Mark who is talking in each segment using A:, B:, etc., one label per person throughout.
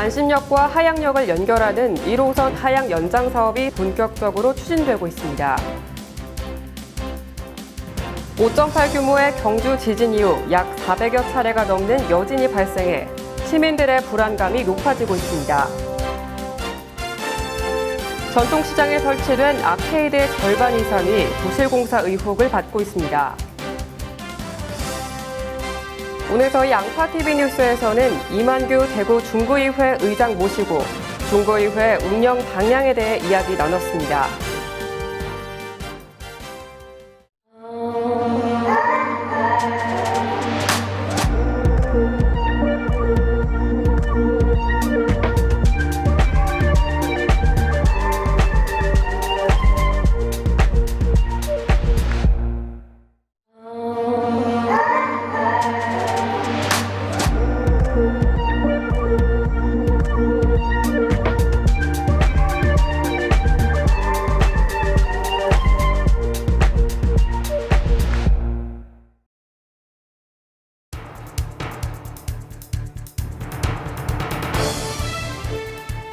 A: 안심역과 하양역을 연결하는 1호선 하양 연장 사업이 본격적으로 추진되고 있습니다. 5.8 규모의 경주 지진 이후 약 400여 차례가 넘는 여진이 발생해 시민들의 불안감이 높아지고 있습니다. 전통시장에 설치된 아케이드의 절반 이상이 부실공사 의혹을 받고 있습니다. 오늘 저희 양파TV 뉴스에서는 이만규 대구 중구의회 의장 모시고 중구의회 운영 방향에 대해 이야기 나눴습니다.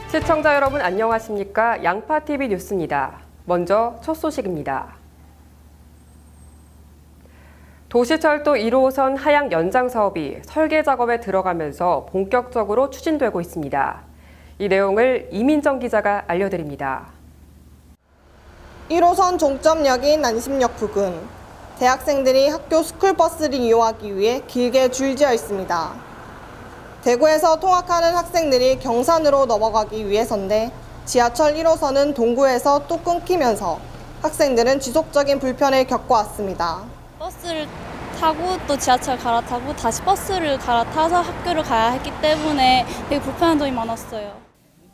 A: 시청자 여러분 안녕하십니까? 양파TV 뉴스입니다. 먼저 첫 소식입니다. 도시철도 1호선 하양 연장 사업이 설계 작업에 들어가면서 본격적으로 추진되고 있습니다. 이 내용을 이민정 기자가 알려드립니다.
B: 1호선 종점역인 안심역 부근, 대학생들이 학교 스쿨버스를 이용하기 위해 길게 줄지어 있습니다. 대구에서 통학하는 학생들이 경산으로 넘어가기 위해서인데 지하철 1호선은 동구에서 또 끊기면서 학생들은 지속적인 불편을 겪어왔습니다.
C: 버스를 타고 또 지하철 갈아타고 다시 버스를 갈아타서 학교를 가야 했기 때문에 되게 불편한 점이 많았어요.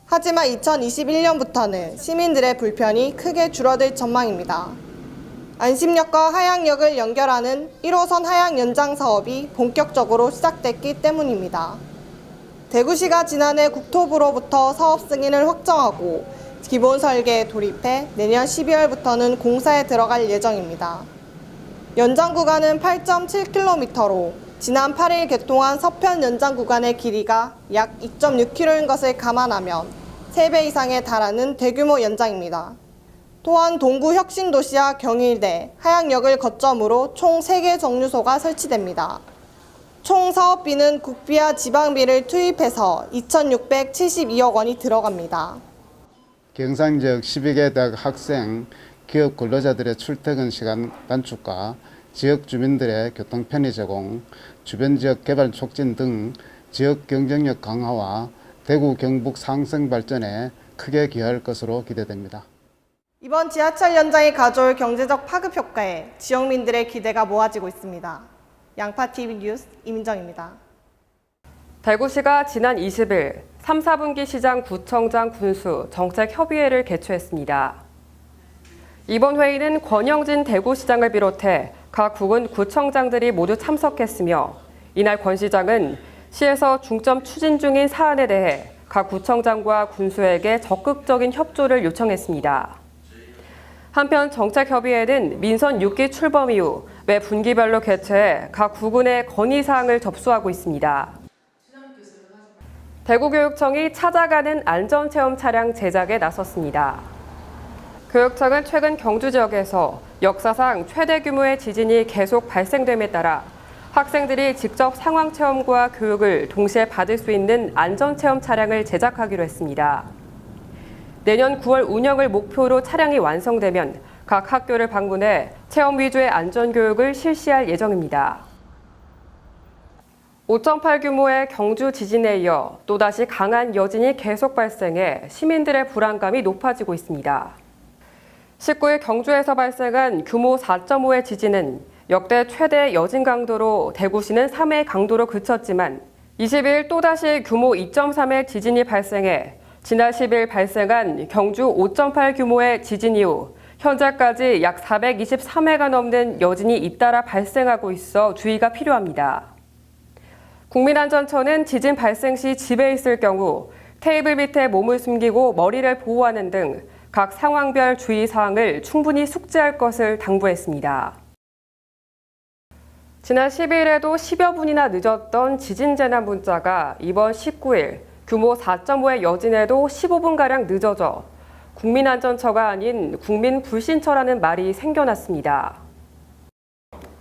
B: 하지만 2021년부터는 시민들의 불편이 크게 줄어들 전망입니다. 안심역과 하양역을 연결하는 1호선 하양 연장 사업이 본격적으로 시작됐기 때문입니다. 대구시가 지난해 국토부로부터 사업 승인을 확정하고 기본 설계에 돌입해 내년 12월부터는 공사에 들어갈 예정입니다. 연장 구간은 8.7km로 지난 8일 개통한 서편 연장 구간의 길이가 약 2.6km인 것을 감안하면 3배 이상에 달하는 대규모 연장입니다. 또한 동구 혁신도시와 경일대, 하양역을 거점으로 총 3개 정류소가 설치됩니다. 총 사업비는 국비와 지방비를 투입해서 2,672억 원이 들어갑니다.
D: 경상 지역 12개 대학 학생, 기업 근로자들의 출퇴근 시간 단축과 지역 주민들의 교통 편의 제공, 주변 지역 개발 촉진 등 지역 경쟁력 강화와 대구 경북 상승 발전에 크게 기여할 것으로 기대됩니다.
B: 이번 지하철 연장이 가져올 경제적 파급 효과에 지역민들의 기대가 모아지고 있습니다. 양파TV 뉴스 이민정입니다.
A: 대구시가 지난 20일 3, 4분기 시장 구청장 군수 정책협의회를 개최했습니다. 이번 회의는 권영진 대구시장을 비롯해 각 구군 구청장들이 모두 참석했으며 이날 권 시장은 시에서 중점 추진 중인 사안에 대해 각 구청장과 군수에게 적극적인 협조를 요청했습니다. 한편 정책협의회는 민선 6기 출범 이후 매 분기별로 개최해 각 구군의 건의사항을 접수하고 있습니다. 대구교육청이 찾아가는 안전체험 차량 제작에 나섰습니다. 교육청은 최근 경주 지역에서 역사상 최대 규모의 지진이 계속 발생됨에 따라 학생들이 직접 상황체험과 교육을 동시에 받을 수 있는 안전체험 차량을 제작하기로 했습니다. 내년 9월 운영을 목표로 차량이 완성되면 각 학교를 방문해 체험 위주의 안전교육을 실시할 예정입니다. 5.8 규모의 경주 지진에 이어 또다시 강한 여진이 계속 발생해 시민들의 불안감이 높아지고 있습니다. 19일 경주에서 발생한 규모 4.5의 지진은 역대 최대 여진 강도로 대구시는 3의 강도로 그쳤지만 20일 또다시 규모 2.3의 지진이 발생해 지난 10일 발생한 경주 5.8 규모의 지진 이후 현재까지 약 423회가 넘는 여진이 잇따라 발생하고 있어 주의가 필요합니다. 국민안전처는 지진 발생 시 집에 있을 경우 테이블 밑에 몸을 숨기고 머리를 보호하는 등 각 상황별 주의사항을 충분히 숙지할 것을 당부했습니다. 지난 10일에도 10여 분이나 늦었던 지진재난 문자가 이번 19일 규모 4.5의 여진에도 15분가량 늦어져 국민안전처가 아닌 국민불신처라는 말이 생겨났습니다.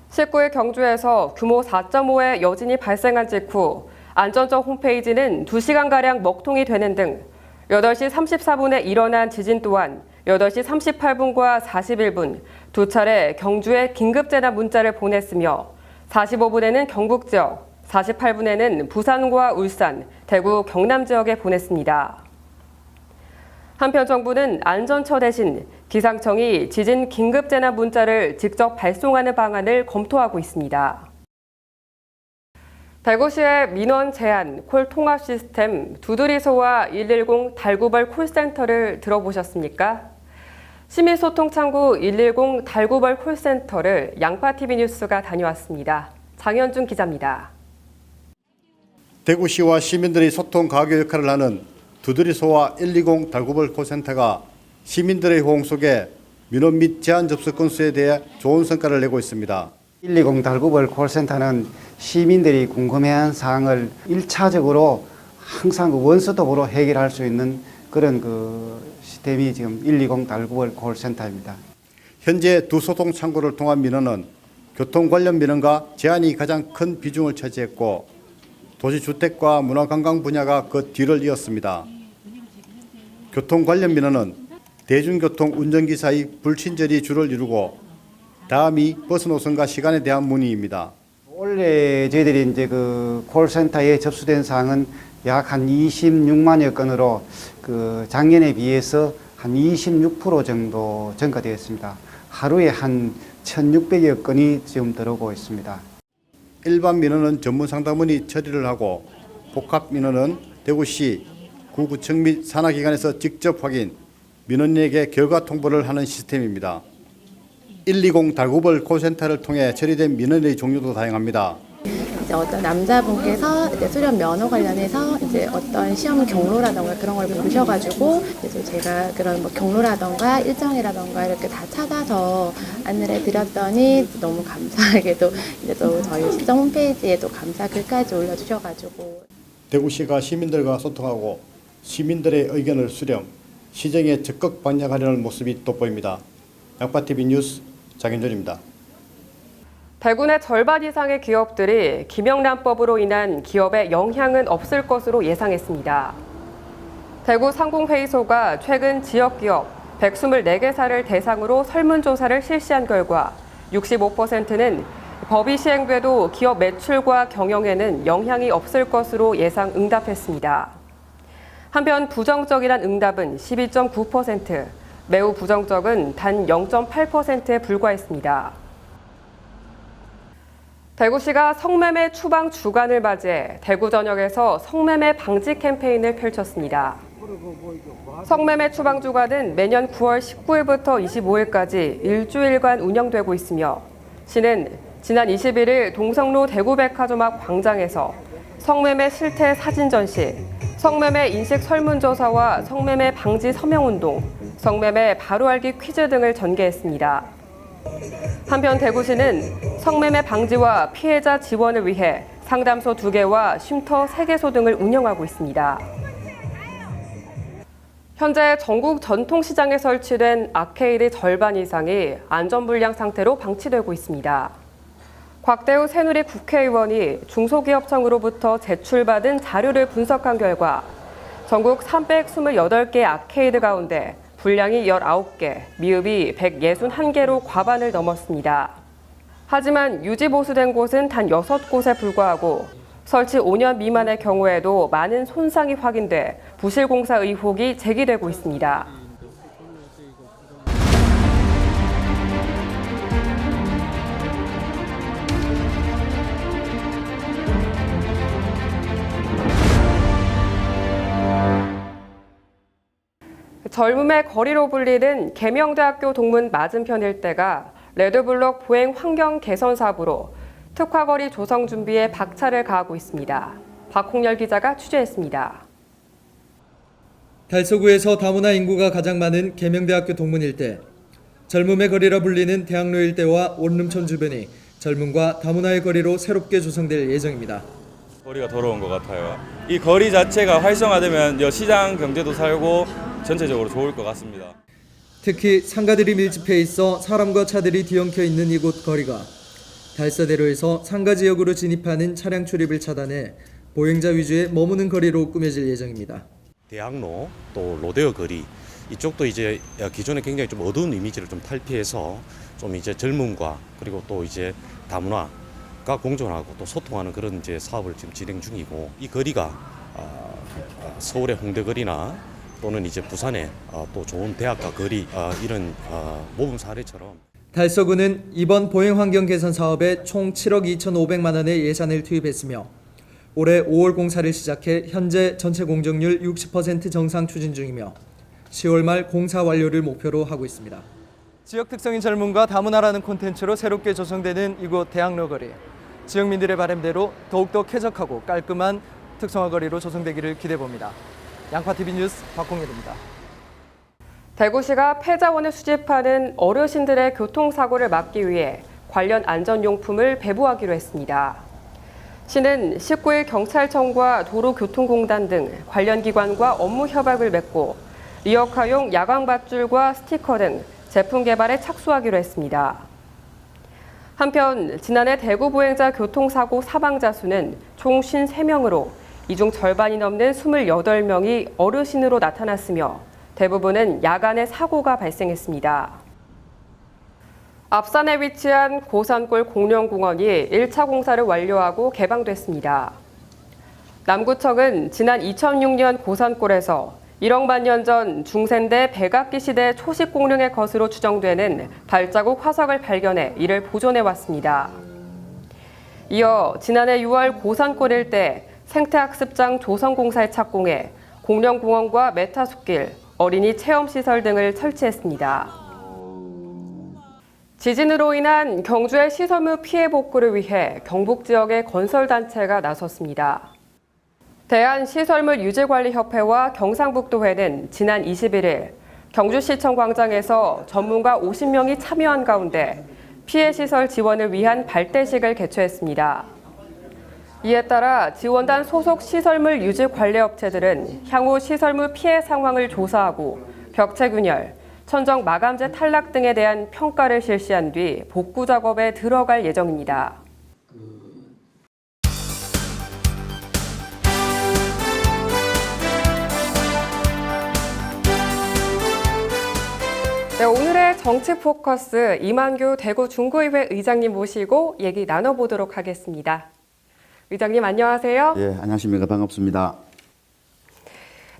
A: 19일 경주에서 규모 4.5의 여진이 발생한 직후 안전처 홈페이지는 2시간가량 먹통이 되는 등 8시 34분에 일어난 지진 또한 8시 38분과 41분 두 차례 경주에 긴급재난 문자를 보냈으며 45분에는 경북 지역, 48분에는 부산과 울산, 대구, 경남 지역에 보냈습니다. 한편 정부는 안전처 대신 기상청이 지진 긴급재난 문자를 직접 발송하는 방안을 검토하고 있습니다. 대구시의 민원 제한 콜 통합 시스템 두드리소와 110 달구벌 콜센터를 들어보셨습니까? 시민소통 창구 110 달구벌 콜센터를 양파TV 뉴스가 다녀왔습니다. 장현준 기자입니다.
E: 대구시와 시민들의 소통 가교 역할을 하는 두드리소와 120 달구벌 콜센터가 시민들의 호응 속에 민원 및 제한 접수 건수에 대해 좋은 성과를 내고 있습니다.
F: 120 달구벌 콜센터는 시민들이 궁금해한 사항을 1차적으로 항상 원스톱으로 해결할 수 있는 그런 시스템이 지금 120 달구벌 콜센터입니다.
E: 현재 두 소통 창구를 통한 민원은 교통 관련 민원과 제한이 가장 큰 비중을 차지했고 도시주택과 문화관광 분야가 그 뒤를 이었습니다. 교통 관련 민원은 대중교통 운전기사의 불친절이 주를 이루고 다음이 버스 노선과 시간에 대한 문의입니다.
F: 올해 저희들이 이제 콜센터에 접수된 사항은 약 한 26만여 건으로 작년에 비해서 한 26% 정도 증가되었습니다. 하루에 한 1,600여 건이 지금 들어오고 있습니다.
E: 일반 민원은 전문 상담원이 처리를 하고 복합 민원은 대구시, 구구청 및 산하기관에서 직접 확인, 민원인에게 결과 통보를 하는 시스템입니다. 120 달구벌 콜센터를 통해 처리된 민원의 종류도 다양합니다.
G: 이제 어떤 남자분께서 이제 수련 면허 관련해서 이제 어떤 시험 경로라던가 그런 걸 부르셔가지고 이제 제가 그런 경로라던가 일정이라던가 이렇게 다 찾아서 안내를 해드렸더니 너무 감사하게도 이제 또 저희 시정 홈페이지에도 감사 글까지 올려주셔가지고
E: 대구시가 시민들과 소통하고 시민들의 의견을 수렴, 시정에 적극 반영하려는 모습이 돋보입니다. 양파TV 뉴스 장현준입니다.
A: 대구 내 절반 이상의 기업들이 김영란법으로 인한 기업에 영향은 없을 것으로 예상했습니다. 대구 상공회의소가 최근 지역기업 124개사를 대상으로 설문조사를 실시한 결과 65%는 법이 시행돼도 기업 매출과 경영에는 영향이 없을 것으로 예상 응답했습니다. 한편 부정적이란 응답은 12.9%, 매우 부정적은 단 0.8%에 불과했습니다. 대구시가 성매매 추방 주간을 맞이해 대구 전역에서 성매매 방지 캠페인을 펼쳤습니다. 성매매 추방 주간은 매년 9월 19일부터 25일까지 일주일간 운영되고 있으며 시는 지난 21일 동성로 대구백화점 앞 광장에서 성매매 실태 사진 전시, 성매매 인식 설문조사와 성매매 방지 서명운동, 성매매 바로 알기 퀴즈 등을 전개했습니다. 한편 대구시는 성매매 방지와 피해자 지원을 위해 상담소 2개와 쉼터 3개소 등을 운영하고 있습니다. 현재 전국 전통시장에 설치된 아케이드 절반 이상이 안전불량 상태로 방치되고 있습니다. 곽대우 새누리 국회의원이 중소기업청으로부터 제출받은 자료를 분석한 결과 전국 328개 아케이드 가운데 불량이 19개, 미흡이 161개로 과반을 넘었습니다. 하지만 유지보수된 곳은 단 6곳에 불과하고 설치 5년 미만의 경우에도 많은 손상이 확인돼 부실공사 의혹이 제기되고 있습니다. 젊음의 거리로 불리는 계명대학교 동문 맞은편 일대가 레드블록 보행 환경 개선 사업으로 특화거리 조성 준비에 박차를 가하고 있습니다. 박홍열 기자가 취재했습니다.
H: 달서구에서 다문화 인구가 가장 많은 계명대학교 동문 일대, 젊음의 거리라 불리는 대학로 일대와 원룸촌 주변이 젊음과 다문화의 거리로 새롭게 조성될 예정입니다.
I: 거리가 더러운 것 같아요. 이 거리 자체가 활성화되면 시장 경제도 살고 전체적으로 좋을 것 같습니다.
H: 특히 상가들이 밀집해 있어 사람과 차들이 뒤엉켜 있는 이곳 거리가 달서대로에서 상가 지역으로 진입하는 차량 출입을 차단해 보행자 위주의 머무는 거리로 꾸며질 예정입니다.
J: 대학로 또 로데오 거리 이쪽도 이제 기존에 굉장히 좀 어두운 이미지를 좀 탈피해서 좀 이제 젊음과 그리고 또 이제 다문화가 공존하고 또 소통하는 그런 이제 사업을 지금 진행 중이고, 이 거리가 서울의 홍대거리나 또는 이제 부산의 또 좋은 대학가 거리 이런 모범 사례처럼
H: 달서구는 이번 보행 환경 개선 사업에 총 7억 2,500만 원의 예산을 투입했으며 올해 5월 공사를 시작해 현재 전체 공정률 60% 정상 추진 중이며 10월 말 공사 완료를 목표로 하고 있습니다. 지역 특성인 젊음과 다문화라는 콘텐츠로 새롭게 조성되는 이곳 대학로 거리. 지역민들의 바람대로 더욱더 쾌적하고 깔끔한 특성화 거리로 조성되기를 기대해봅니다. 양파TV 뉴스 박홍일입니다.
A: 대구시가 폐자원을 수집하는 어르신들의 교통사고를 막기 위해 관련 안전용품을 배부하기로 했습니다. 시는 19일 경찰청과 도로교통공단 등 관련 기관과 업무 협약을 맺고 리어카용 야광밧줄과 스티커 등 제품 개발에 착수하기로 했습니다. 한편 지난해 대구 보행자 교통사고 사망자 수는 총 53명으로 이 중 절반이 넘는 28명이 어르신으로 나타났으며 대부분은 야간에 사고가 발생했습니다. 앞산에 위치한 고산골 공룡공원이 1차 공사를 완료하고 개방됐습니다. 남구청은 지난 2006년 고산골에서 1억만 년 전 중센대 백악기 시대 초식 공룡의 것으로 추정되는 발자국 화석을 발견해 이를 보존해왔습니다. 이어 지난해 6월 고산골 일대 생태학습장 조성공사에 착공해 공룡공원과 메타숲길, 어린이 체험시설 등을 설치했습니다. 지진으로 인한 경주의 시설물 피해 복구를 위해 경북 지역의 건설단체가 나섰습니다. 대한시설물유지관리협회와 경상북도회는 지난 21일 경주시청 광장에서 전문가 50명이 참여한 가운데 피해 시설 지원을 위한 발대식을 개최했습니다. 이에 따라 지원단 소속 시설물 유지 관리 업체들은 향후 시설물 피해 상황을 조사하고 벽체 균열, 천정 마감재 탈락 등에 대한 평가를 실시한 뒤 복구 작업에 들어갈 예정입니다. 네, 오늘의 정치 포커스 이만규 대구 중구의회 의장님 모시고 얘기 나눠보도록 하겠습니다. 의장님 안녕하세요.
K: 예, 안녕하십니까. 반갑습니다.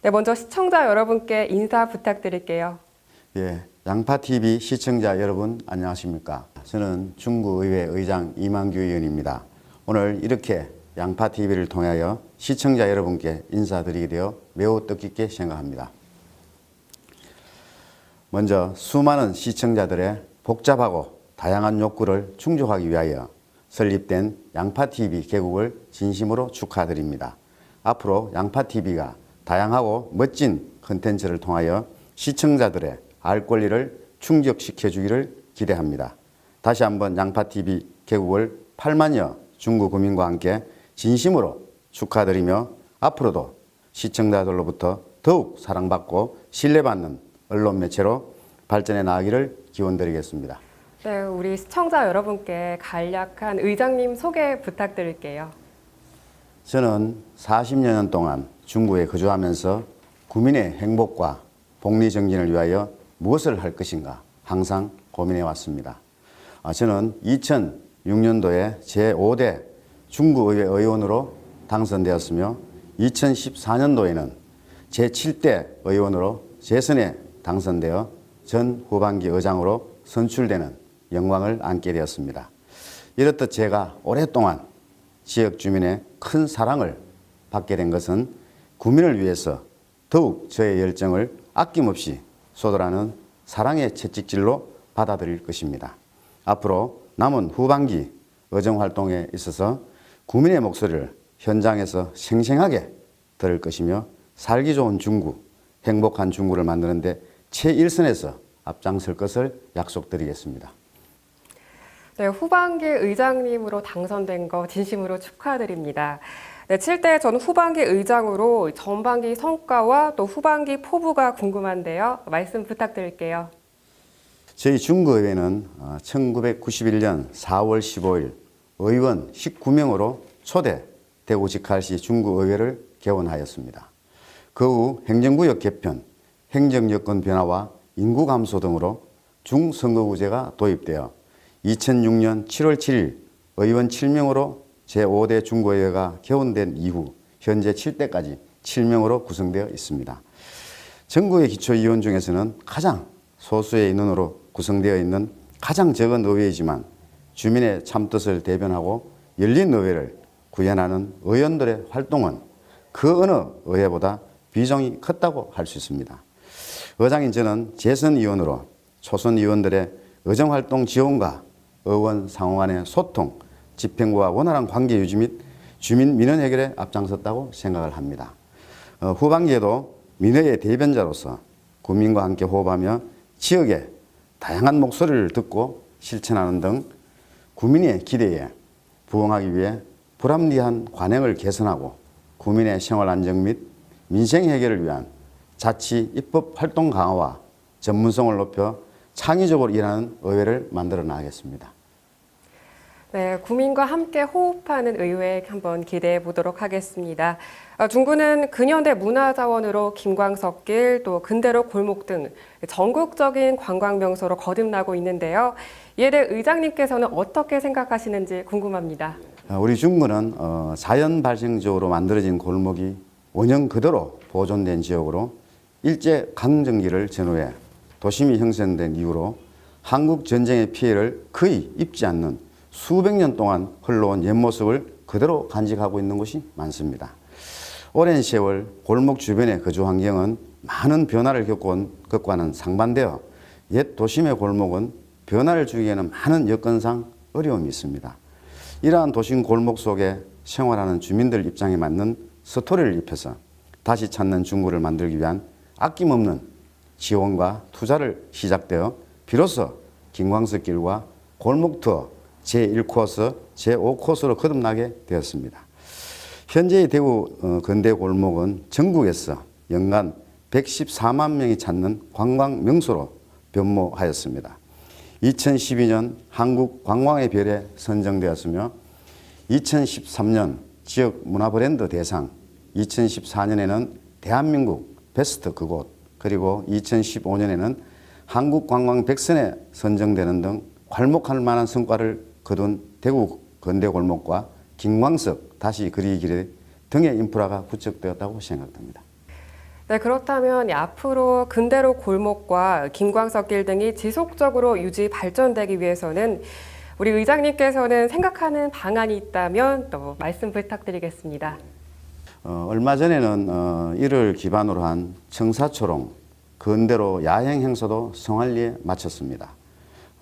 A: 네, 먼저 시청자 여러분께 인사 부탁드릴게요.
K: 예, 양파TV 시청자 여러분 안녕하십니까. 저는 중구의회 의장 이만규 의원입니다. 오늘 이렇게 양파TV를 통하여 시청자 여러분께 인사드리게 되어 매우 뜻깊게 생각합니다. 먼저 수많은 시청자들의 복잡하고 다양한 욕구를 충족하기 위하여 설립된 양파TV 개국을 진심으로 축하드립니다. 앞으로 양파TV가 다양하고 멋진 컨텐츠를 통하여 시청자들의 알 권리를 충족시켜주기를 기대합니다. 다시 한번 양파TV 개국을 8만여 중구 구민과 함께 진심으로 축하드리며 앞으로도 시청자들로부터 더욱 사랑받고 신뢰받는 언론 매체로 발전해 나가기를 기원드리겠습니다.
A: 네, 우리 시청자 여러분께 간략한 의장님 소개 부탁드릴게요.
K: 저는 40여 년 동안 중구에 거주하면서 구민의 행복과 복리 정진을 위하여 무엇을 할 것인가 항상 고민해 왔습니다. 저는 2006년도에 제5대 중구의회 의원으로 당선되었으며 2014년도에는 제7대 의원으로 재선에 당선되어 전 후반기 의장으로 선출되는 영광을 안게 되었습니다. 이렇듯 제가 오랫동안 지역 주민의 큰 사랑을 받게 된 것은 구민을 위해서 더욱 저의 열정을 아낌없이 쏟아라는 사랑의 채찍질로 받아들일 것입니다. 앞으로 남은 후반기 의정활동에 있어서 구민의 목소리를 현장에서 생생하게 들을 것이며 살기 좋은 중구, 행복한 중구를 만드는 데 최일선에서 앞장설 것을 약속드리겠습니다.
A: 네, 후반기 의장님으로 당선된 거 진심으로 축하드립니다. 네, 7대 전 후반기 의장으로 전반기 성과와 또 후반기 포부가 궁금한데요. 말씀 부탁드릴게요.
K: 저희 중구의회는 1991년 4월 15일 의원 19명으로 초대 대구직할시 중구의회를 개원하였습니다. 그 후 행정구역 개편, 행정여건 변화와 인구 감소 등으로 중선거구제가 도입되어 2006년 7월 7일 의원 7명으로 제5대 중구의회가 개원된 이후 현재 7대까지 7명으로 구성되어 있습니다. 전국의 기초의원 중에서는 가장 소수의 인원으로 구성되어 있는 가장 적은 의회이지만 주민의 참뜻을 대변하고 열린 의회를 구현하는 의원들의 활동은 그 어느 의회보다 비중이 컸다고 할 수 있습니다. 의장인 저는 재선 의원으로 초선 의원들의 의정활동 지원과 의원 상호 간의 소통, 집행부와 원활한 관계 유지 및 주민 민원 해결에 앞장섰다고 생각을 합니다. 후반기에도 민의의 대변자로서 국민과 함께 호흡하며 지역의 다양한 목소리를 듣고 실천하는 등 국민의 기대에 부응하기 위해 불합리한 관행을 개선하고 국민의 생활 안정 및 민생 해결을 위한 자치 입법 활동 강화와 전문성을 높여 창의적으로 일하는 의회를 만들어 나가겠습니다.
A: 네, 국민과 함께 호흡하는 의회 한번 기대해 보도록 하겠습니다. 중구는 근현대 문화자원으로 김광석길, 또 근대로 골목 등 전국적인 관광 명소로 거듭나고 있는데요. 이에 대해 의장님께서는 어떻게 생각하시는지 궁금합니다.
K: 우리 중구는 자연 발생적으로 만들어진 골목이 원형 그대로 보존된 지역으로 일제 강점기를 전후해 도심이 형성된 이후로 한국 전쟁의 피해를 거의 입지 않는 수백 년 동안 흘러온 옛 모습을 그대로 간직하고 있는 곳이 많습니다. 오랜 세월 골목 주변의 거주 환경은 많은 변화를 겪고는 상반되어 옛 도심의 골목은 변화를 주기에는 많은 여건상 어려움이 있습니다. 이러한 도심 골목 속에 생활하는 주민들 입장에 맞는 스토리를 입혀서 다시 찾는 중구를 만들기 위한 아낌없는 지원과 투자를 시작되어 비로소 김광석길과 골목 투어 제1코스, 제5코스로 거듭나게 되었습니다. 현재의 대구 근대 골목은 전국에서 연간 114만 명이 찾는 관광 명소로 변모하였습니다. 2012년 한국 관광의 별에 선정되었으며 2013년 지역 문화 브랜드 대상, 2014년에는 대한민국 베스트 그곳, 그리고 2015년에는 한국 관광 100선에 선정되는 등 괄목할 만한 성과를 거둔 대구 근대골목과 김광석 다시 그리기 길 등의 인프라가 구축되었다고 생각됩니다.
A: 네, 그렇다면 앞으로 근대로 골목과 김광석길 등이 지속적으로 유지 발전되기 위해서는 우리 의장님께서는 생각하는 방안이 있다면 또 말씀 부탁드리겠습니다.
K: 얼마 전에는 이를 기반으로 한 청사초롱 근대로 야행 행사도 성안리에 마쳤습니다.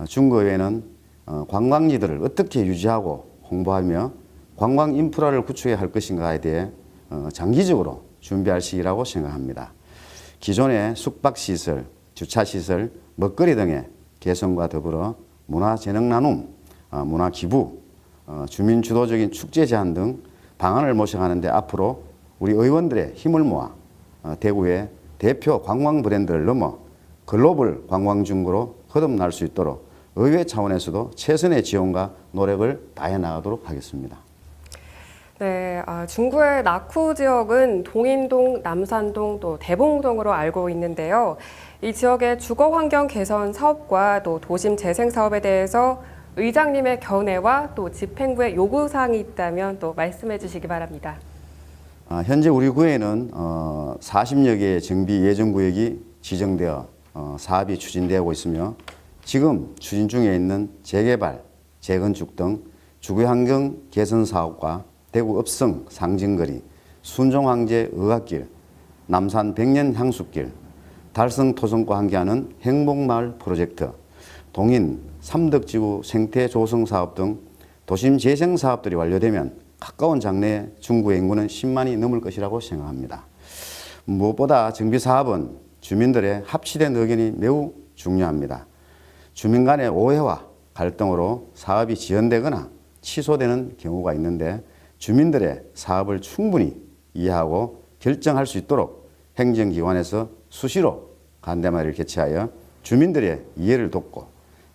K: 중구의회는 관광지들을 어떻게 유지하고 홍보하며 관광 인프라를 구축해야 할 것인가에 대해 장기적으로 준비할 시기라고 생각합니다. 기존의 숙박시설, 주차시설, 먹거리 등의 개선과 더불어 문화재능 나눔, 문화기부, 주민주도적인 축제 제한 등 방안을 모색하는데 앞으로 우리 의원들의 힘을 모아 대구의 대표 관광 브랜드를 넘어 글로벌 관광중구로 거듭날 수 있도록 의회 차원에서도 최선의 지원과 노력을 다해 나가도록 하겠습니다.
A: 네, 중구의 낙후 지역은 동인동, 남산동, 또 대봉동으로 알고 있는데요. 이 지역의 주거 환경 개선 사업과 또 도심 재생 사업에 대해서 의장님의 견해와 또 집행부의 요구사항이 있다면 또 말씀해 주시기 바랍니다.
K: 현재 우리 구에는 40여 개의 정비 예정구역이 지정되어 사업이 추진되고 있으며 지금 추진 중에 있는 재개발, 재건축 등 주거환경 개선 사업과 대구 읍성 상징거리, 순종황제 의학길, 남산 백년 향수길, 달성 토성과 함께하는 행복마을 프로젝트, 동인 삼덕지구 생태 조성 사업 등 도심 재생 사업들이 완료되면 가까운 장래에 중구의 인구는 10만이 넘을 것이라고 생각합니다. 무엇보다 정비 사업은 주민들의 합치된 의견이 매우 중요합니다. 주민 간의 오해와 갈등으로 사업이 지연되거나 취소되는 경우가 있는데 주민들의 사업을 충분히 이해하고 결정할 수 있도록 행정기관에서 수시로 간담회를 개최하여 주민들의 이해를 돕고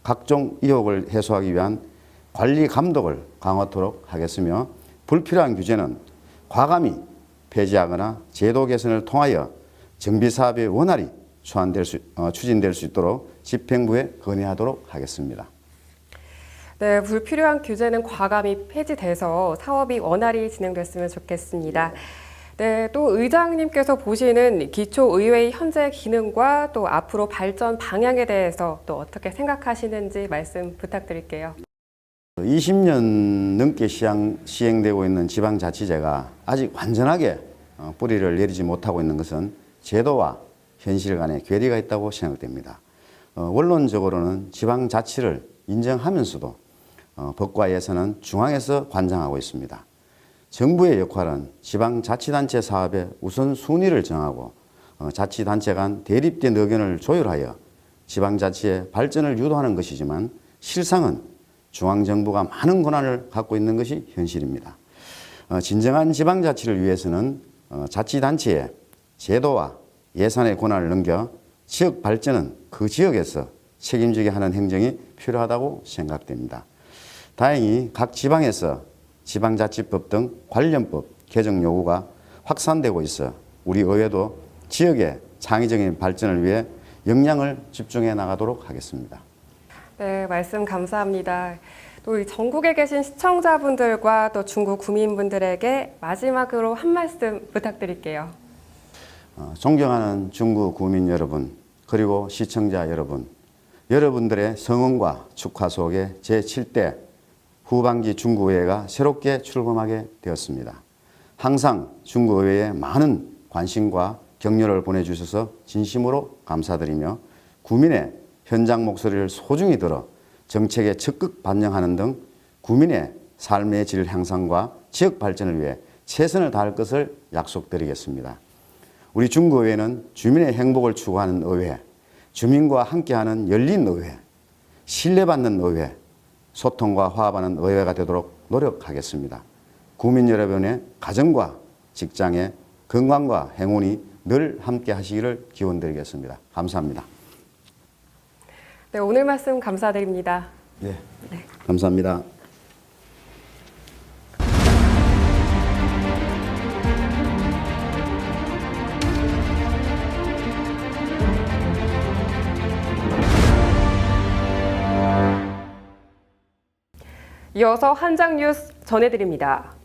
K: 각종 의혹을 해소하기 위한 관리 감독을 강화하도록 하겠으며 불필요한 규제는 과감히 폐지하거나 제도 개선을 통하여 정비사업의 원활히 추진될 수 있도록 집행부에 건의하도록 하겠습니다.
A: 네, 불필요한 규제는 과감히 폐지돼서 사업이 원활히 진행됐으면 좋겠습니다. 네, 또 의장님께서 보시는 기초의회의 현재 기능과 또 앞으로 발전 방향에 대해서 또 어떻게 생각하시는지 말씀 부탁드릴게요.
K: 20년 넘게 시행되고 있는 지방자치제가 아직 완전하게 뿌리를 내리지 못하고 있는 것은 제도와 현실 간의 괴리가 있다고 생각됩니다. 원론적으로는 지방자치를 인정하면서도 법과 예산은 중앙에서 관장하고 있습니다. 정부의 역할은 지방자치단체 사업의 우선순위를 정하고 자치단체 간 대립된 의견을 조율하여 지방자치의 발전을 유도하는 것이지만 실상은 중앙정부가 많은 권한을 갖고 있는 것이 현실입니다. 진정한 지방자치를 위해서는 자치단체의 제도와 예산의 권한을 넘겨 지역 발전은 그 지역에서 책임지게 하는 행정이 필요하다고 생각됩니다. 다행히 각 지방에서 지방자치법 등 관련법 개정 요구가 확산되고 있어 우리 의회도 지역의 창의적인 발전을 위해 역량을 집중해 나가도록 하겠습니다.
A: 네, 말씀 감사합니다. 또 이 전국에 계신 시청자분들과 또 중구 구민분들에게 마지막으로 한 말씀 부탁드릴게요.
K: 존경하는 중구 구민 여러분, 그리고 시청자 여러분, 여러분들의 성원과 축하 속에 제7대 후반기 중구의회가 새롭게 출범하게 되었습니다. 항상 중구의회에 많은 관심과 격려를 보내주셔서 진심으로 감사드리며 구민의 현장 목소리를 소중히 들어 정책에 적극 반영하는 등 구민의 삶의 질 향상과 지역 발전을 위해 최선을 다할 것을 약속드리겠습니다. 우리 중구의회는 주민의 행복을 추구하는 의회, 주민과 함께하는 열린 의회, 신뢰받는 의회, 소통과 화합하는 의회가 되도록 노력하겠습니다. 구민 여러분의 가정과 직장의 건강과 행운이 늘 함께 하시기를 기원드리겠습니다. 감사합니다.
A: 네, 오늘 말씀 감사드립니다.
K: 네. 감사합니다.
A: 이어서 한장 뉴스 전해드립니다.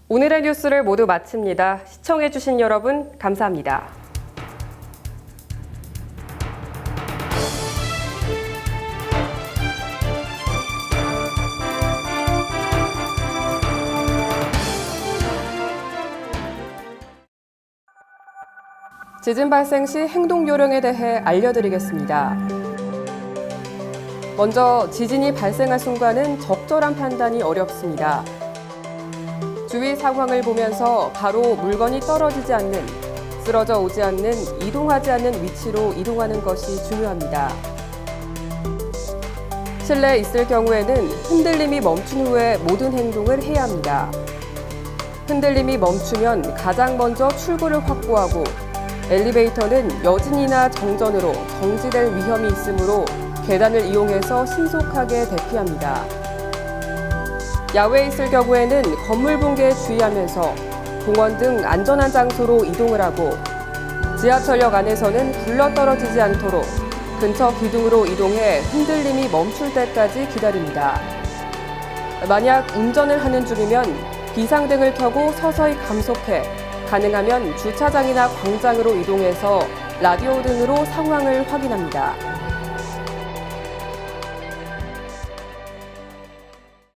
A: 오늘의 뉴스를 모두 마칩니다. 시청해주신 여러분 감사합니다. 지진 발생 시 행동 요령에 대해 알려드리겠습니다. 먼저 지진이 발생한 순간은 적절한 판단이 어렵습니다. 주위 상황을 보면서 바로 물건이 떨어지지 않는, 쓰러져 오지 않는, 이동하지 않는 위치로 이동하는 것이 중요합니다. 실내에 있을 경우에는 흔들림이 멈춘 후에 모든 행동을 해야 합니다. 흔들림이 멈추면 가장 먼저 출구를 확보하고 엘리베이터는 여진이나 정전으로 정지될 위험이 있으므로 계단을 이용해서 신속하게 대피합니다. 야외에 있을 경우에는 건물 붕괴에 주의하면서 공원 등 안전한 장소로 이동을 하고 지하철역 안에서는 굴러떨어지지 않도록 근처 기둥으로 이동해 흔들림이 멈출 때까지 기다립니다. 만약 운전을 하는 중이면 비상등을 켜고 서서히 감속해 가능하면 주차장이나 광장으로 이동해서 라디오 등으로 상황을 확인합니다.